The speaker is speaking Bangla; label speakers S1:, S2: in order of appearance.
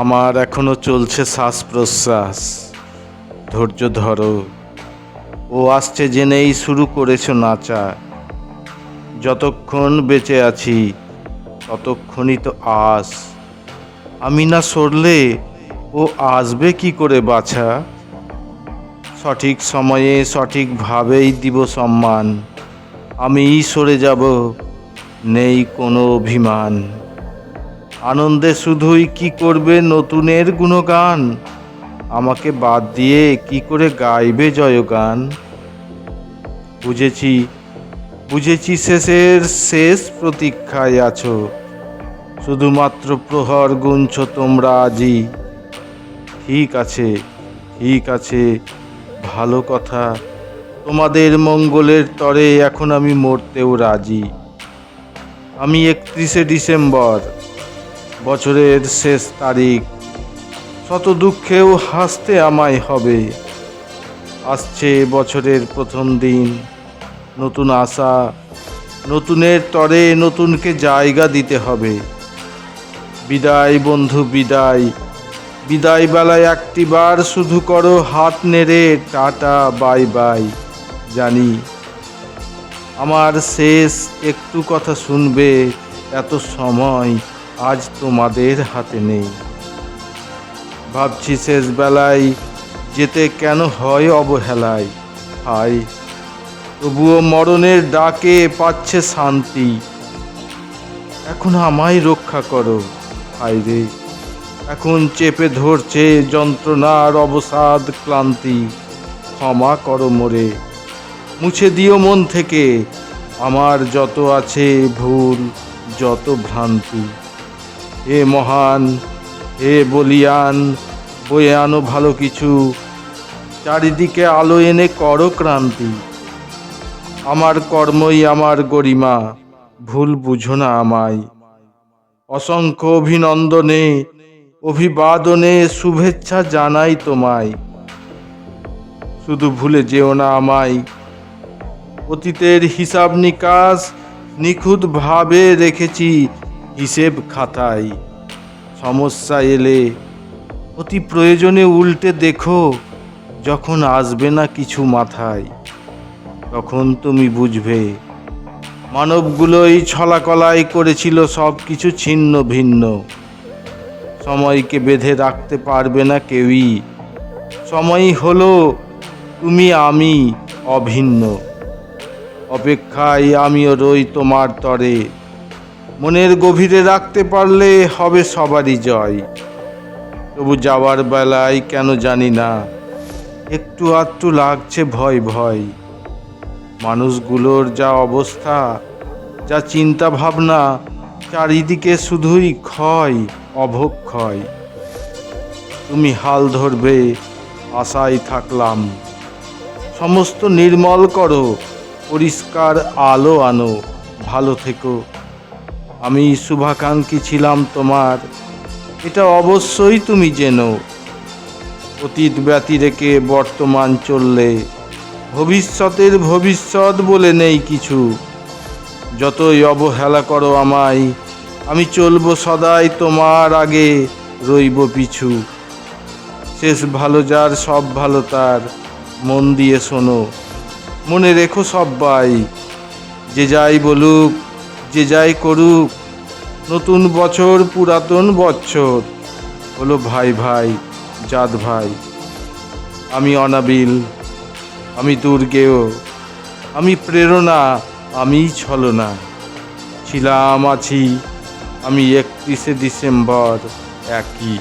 S1: আমার এখনো চলছে শ্বাস প্রশ্বাস। ধৈর্য ধরো, ও আসছে জেনেই শুরু করেছো নাচা। যতক্ষণ বেঁচে আছি ততক্ষণই তো আস। আমি না সরলে ও আসবে কি করে বাছা? সঠিক সময়ে সঠিকভাবেই দিব সম্মান। আমিই সরে যাব, নেই কোনো অভিমান। আনন্দে শুধুই কি করবে নতুনের গুণগান? আমাকে বাদ দিয়ে কি করে গাইবে জয়গান? বুঝেছি, বুঝেছি শেষের শেষ প্রতীক্ষায় আছো। শুধুমাত্র প্রহর গুনছ তোমরা আজি। ঠিক আছে, ঠিক আছে, ভালো কথা। তোমাদের মঙ্গলের তরে এখন আমি মরতেও রাজি। আমি 31শে ডিসেম্বর, বছরের শেষ তারিখ। শত দুঃখেও হাসতে আমায় হবে। আসছে বছরের প্রথম দিন, নতুন আশা, নতুনের তরে নতুনকে জায়গা দিতে হবে। বিদায় বন্ধু বিদায়, বিদায় বেলায় একটিবার শুধু করো হাত নেড়ে টাটা বাই বাই। জানি আমার শেষ একটু কথা শুনবে, এত সময় আজ তোমাদের হাতে নেই। ভাবছি শেষ বেলায় যেতে কেন হয় অবহেলায়। হায়, তবুও মরণের ডাকে পাচ্ছে শান্তি। এখন আমায় রক্ষা করো, হায় রে। এখন চেপে ধরছে যন্ত্রণার অবসাদ ক্লান্তি। ক্ষমা করো মোরে, মুছে দিও মন থেকে আমার যত আছে ভুল, যত ভ্রান্তি। হে মহান, হে বলিয়ান, বয়ে আনো ভালো কিছু। চারিদিকে আলো এনে করো ক্রান্তি। আমার কর্মই আমার গরিমা, ভুল বুঝো না আমায়। অসংখ্য অভিনন্দনে, অভিবাদনে শুভেচ্ছা জানাই তোমায়। শুধু ভুলে যেও না আমায়। অতীতের হিসাব নিকাশ নিখুঁতভাবে রেখেছি হিসেব খাতায়। সমস্যা এলে অতি প্রয়োজনে উল্টে দেখো, যখন আসবে না কিছু মাথায় তখন তুমি বুঝবে মানবগুলোই ছলাকলাই করেছিল সব কিছু ছিন্ন ভিন্ন। সময়কে বেঁধে রাখতে পারবে না কেউই। সময়ই হলো তুমি আমি অভিন্ন। অপেক্ষায় আমিও রই তোমার তরে। মনের গভীরে রাখতে পারলে হবে সবারই জয়। তবু যাওয়ার বেলায় কেন জানি না একটু আধটু লাগছে ভয় ভয়। মানুষগুলোর যা অবস্থা, যা চিন্তা ভাবনা, চারিদিকে শুধুই ক্ষয়, অবক্ষয়। তুমি হাল ধরবে আশায় থাকলাম। সমস্ত নির্মল করো, পরিষ্কার আলো আনো, ভালো থেকো। আমি শুভাকাঙ্ক্ষী ছিলাম তোমার, এটা অবশ্যই তুমি জেনো। অতীত ব্যতি রেখে বর্তমান চললে ভবিষ্যতের ভবিষ্যৎ বলে নেই কিছু। যতই অবহেলা করো আমায়, আমি চলবো সদাই তোমার আগে, রইব পিছু। শেষ ভালো যার সব ভালো তার, মন দিয়ে শোনো, মনে রেখো সব্বাই। যে যাই বলুক, যে যাই করুক, নতুন বছর পুরাতন বৎসর হলো ভাই ভাই, জাত ভাই। আমি অনাবিল, আমি দুর্গেয়, আমি প্রেরণা, আমি ছলনা। ছিলাম আছি আমি 31শে ডিসেম্বর একই।